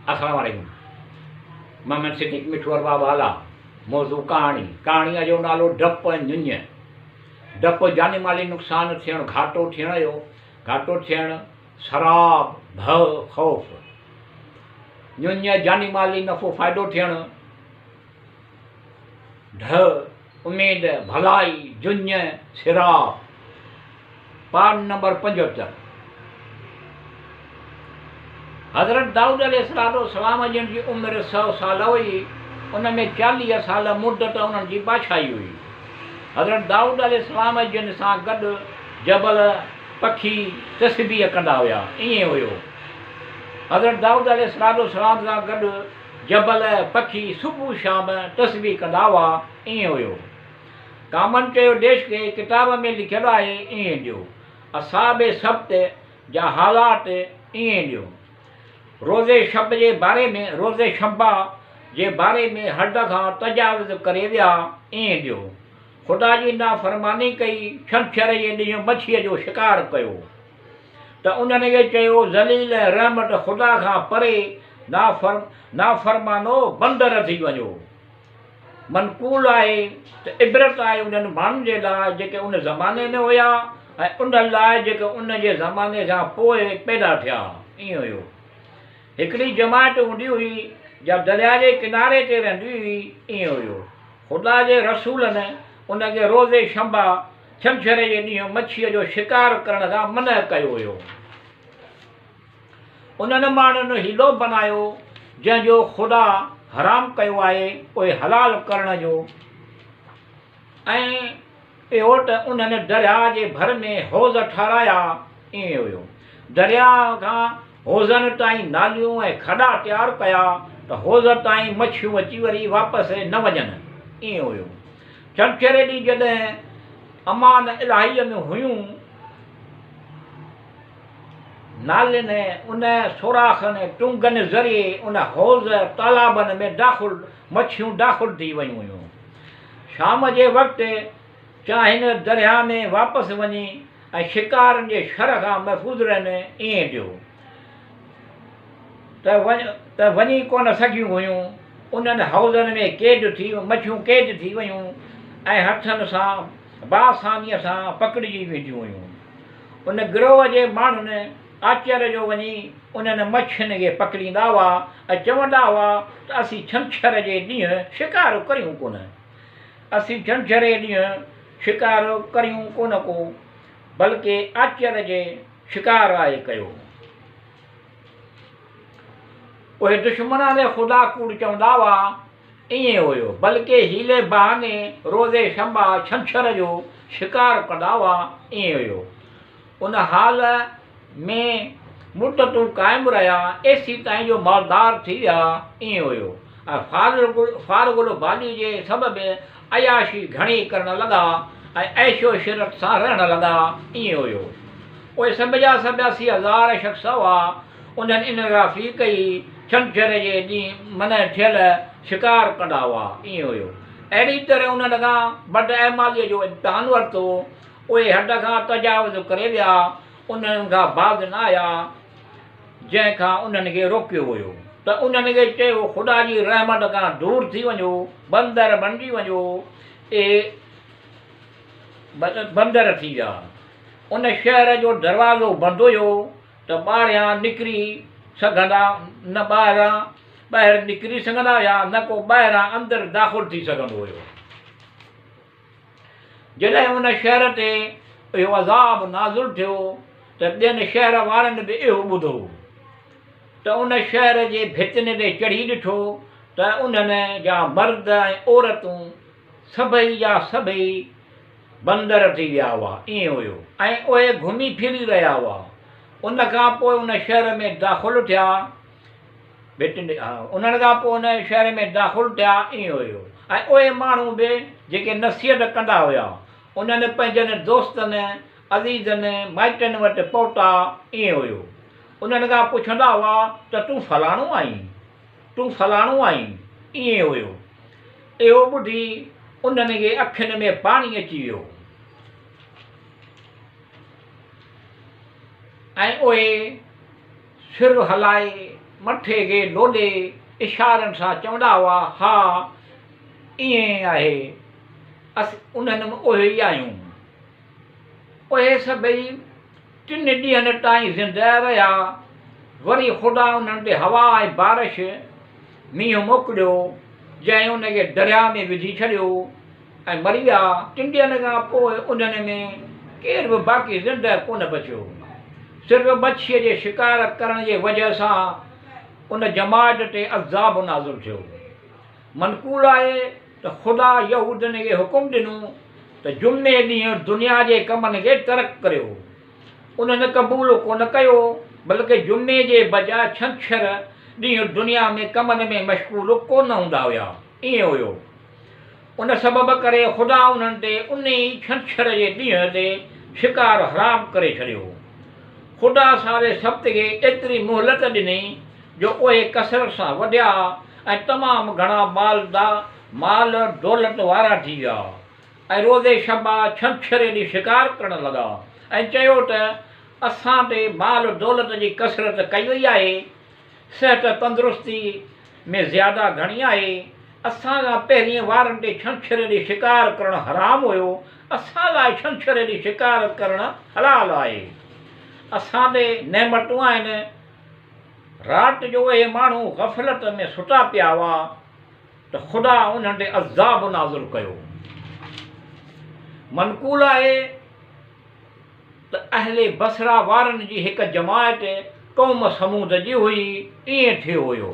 अस्सलाम वालेकुम। मैं सिद्दीक मिठू बाबा आला। मौजू कहानी। कहाणीअ जो नालो डप ऐं नुञ। डप जानी माली नुक़सान थियणु, घाटो थियण जो, घाटो थियणु, शराब, भउ, ख़ौफ़। नुञ जानी माली नफ़ो फ़ाइदो थियणु, ढ उमेद, भलाई, जुञ, सिराब। पाठ नंबर 75। हज़रत दाऊद अलैहिस्सलाम जिन जी उमिरि 100 साल हुई, उन में 40 साल मुद्दत उन्हनि जी बादशाही हुई। हज़रत दाऊद अलैहिस्सलाम जिन सां गॾु जबल, पखी तस्बीह कंदा हुआ, ईअं हुयो। हज़रत दाऊद अलैहिस्सलाम सां गॾु जबल, पखी सुबुह शाम तस्बीह कंदा हुआ, ईअं हुयो। कामन चयो देश खे किताब में लिखियलु आहे, ईअं ॾियो। असाबे सब्त जा हालात ईअं ॾियो। रोज़े शब जे बारे में, रोज़े शब्बा जे बारे में हद खां तजावुज़ करे विया, ईअं ॾियो। ख़ुदा जी नाफ़रमानी कई, छंछर जे ॾींहुं मछीअ जो शिकार कयो, त उन्हनि खे चयो ज़लील रहमत ख़ुदा खां परे नाफ़रमानो बंदर थी वञो। मनकूल आहे त इबरत आहे उन्हनि माण्हुनि जे लाइ जेके उन ज़माने में हुया ऐं उन लाइ जेके उन जे ज़माने खां पोइ पैदा थिया, ईअं हुयो। हिकिड़ी जमात हूंदी हुई जा दरिया जे किनारे ते रहंदी हुई, ईअं हुयो। ख़ुदा जे रसूलनि उनखे रोज़े शंबा, छंछर जे ॾींहुं मछीअ जो शिकार करण खां मना कयो हुयो। उन्हनि माण्हुनि हीलो बनायो जंहिंजो ख़ुदा हराम कयो आहे उहे हलाल करण जो, ऐं इहो त उन्हनि दरिया जे भर में हौज़ ठाराया, ईअं हुयो। दरिया खां हौज़नि ताईं नालियूं ऐं खॾा तयारु कया त हौज़ ताईं मछियूं अची वरी वापसि न वञनि, ईअं हुयो। छंछर ॾींहुं जॾहिं अमान इलाहीअ में हुयूं, नालियुनि उन सोराख़नि टुंगनि ज़रिए उन हौज़ तालाबनि में मछियूं दाख़िल थी वयूं हुयूं। शाम जे वक़्तु चाहिनि दरिया में वापसि वञी ऐं शिकारनि जे शर खां महफ़ूज़ रहनि, ईअं ॾियो। त वञी कोन सघियूं हुयूं। उन्हनि हौज़नि में क़ैद थी, मछियूं क़ैद थी वयूं ऐं हथनि सां बासानीअ सां पकड़िजी वेंदियूं हुयूं। उन गिरोह जे माण्हुनि आश्चर्य जो वञी उन्हनि मछियुनि खे पकड़ींदा हुआ ऐं चवंदा हुआ त असीं छंछर जे ॾींहुं शिकार करियूं कोन, असीं छंछर जे ॾींहुं शिकार करियूं कोन को, बल्कि आश्चर्य जे शिकार आहे कयो। उहे दुश्मन ख़ुदा कूड़ चवंदा हुआ, ईअं हुयो। बल्कि हीले बहाने रोज़े शंबा, छंछर जो शिकार कंदा हुआ, ईअं हुयो। उन हाल में मुद्दतूं क़ाइमु रहिया, एसी ताईं जो मालदार थी विया, ईअं हुयो। ऐं फारगुल बाली जे सबबि अयाशी घणी करणु लॻा ऐं ऐशो शिरत सां रहणु लॻा, ईअं हुयो। उहे सभ जा सभ 80,000 शख़्स हुआ। उन्हनि इनराफ़ी कई, छंछर जे ॾींहुं मन थियल शिकार कंदा हुआ, ईअं हुयो। अहिड़ी तरह उन्हनि खां बद ऐमालीअ जो इम्तिहान वरितो। उहे हद खां तजावुज़ करे विया, उन्हनि खां बाज़ न आया जंहिंखां उन्हनि खे रोकियो हुयो। त उन्हनि खे चयो ख़ुदा जी रहमत खां दूरि थी वञो, बंदर बणिजी वञो। बंदर थी विया। उन शहर जो दरवाज़ो बंदि हुयो त ॿाहिरियां निकिरी सघंदा न, ॿाहिरि निकिरी सघंदा हुआ, न को ॿाहिरां अंदरि दाख़िल थी सघंदो हुयो। जॾहिं उन शहर ते इहो अज़ाब नाज़िल थियो त ॿियनि शहर वारनि बि इहो ॿुधो, त उन शहर जे भितियुनि ते चढ़ी ॾिठो त उन्हनि जा मर्द ऐं औरतूं सभई जा सभई बंदर थी विया हुआ, ईअं हुयो। ऐं उहे घुमी फिरी रहिया हुआ। उन खां पोइ उन शहर में दाख़िल थिया, उन्हनि खां पोइ उन शहर में दाख़िल थिया, ईअं हुयो। ऐं उहे माण्हू बि जेके नसीहत कंदा हुआ, उन्हनि पंहिंजनि दोस्तनि, अज़ीज़नि, माइटनि वटि पहुता, ईअं हुयो। उन्हनि खां पुछंदा हुआ त तूं फलाणो आहीं, तूं फलाणो आहीं, ईअं हुयो। इहो ॿुधी उन्हनि खे अखियुनि में पाणी अची वियो ऐं उहे सिर हलाए मथे खे लोॾे इशारनि सां चवंदा हुआ, हा ईअं आहे, असीं उन्हनि में उहे ई आहियूं। उहे सभई 3 ॾींहंनि ताईं ज़िंदा रहिया। वरी ख़ुदा उन्हनि ते हवा ऐं बारिश मींहुं मोकिलियो, जंहिं उनखे दरिया में विझी छॾियो ऐं मरी विया। 3 ॾींहंनि खां पोइ उन्हनि में केर बि बाक़ी ज़िंदा कोन बचियो। सिर्फ़ु मच्छीअ जे शिकार करण जे वजह सां उन जमात ते अज़ाब नाज़िल थियो। मनक़ूल आहे त ख़ुदा यहूदनि खे हुकुम ॾिनो त जुमे ॾींहुं दुनिया जे कमनि खे तर्क करियो। उन्हनि क़बूल कोन कयो, बल्कि जुमे जे बजाए छंछरु ॾींहुं दुनिया में कमनि में मशगूल कोन हूंदा हुआ। ईअं हुयो। उन सबब करे ख़ुदा उन्हनि ते उन ई छंछर जे ॾींहं ते शिकार हराम करे छॾियो। ख़ुदा सारे सब्त खे एतिरी मोहलत ॾिनी जो उहे कसरत सां वधिया ऐं तमामु घणा माल दौलत वारा थी विया ऐं रोज़े शबा छंछरे ॾींहुं शिकार करणु लॻा ऐं चयो त असां ते माल दौलत जी कसरत कई वई आहे, सिहत तंदुरुस्ती में ज़्यादा घणी आहे। असां खां पहिरीं वारनि ते छंछर ॾींहुं शिकार करणु हराम हुयो, असां लाइ छंछर ॾींहुं शिकार करणु हलाल आहे। असां ते नेमतूं आहिनि। राति जो इहे माण्हू ग़फ़लत में सुता पिया हुआ त ख़ुदा उन्हनि ते अज़ाब नाज़िल कयो। मनक़ूल आहे त अहले बसरा वारनि जी हिकु जमायत क़ौम समूद जी हुई। ईअं थियो हुयो।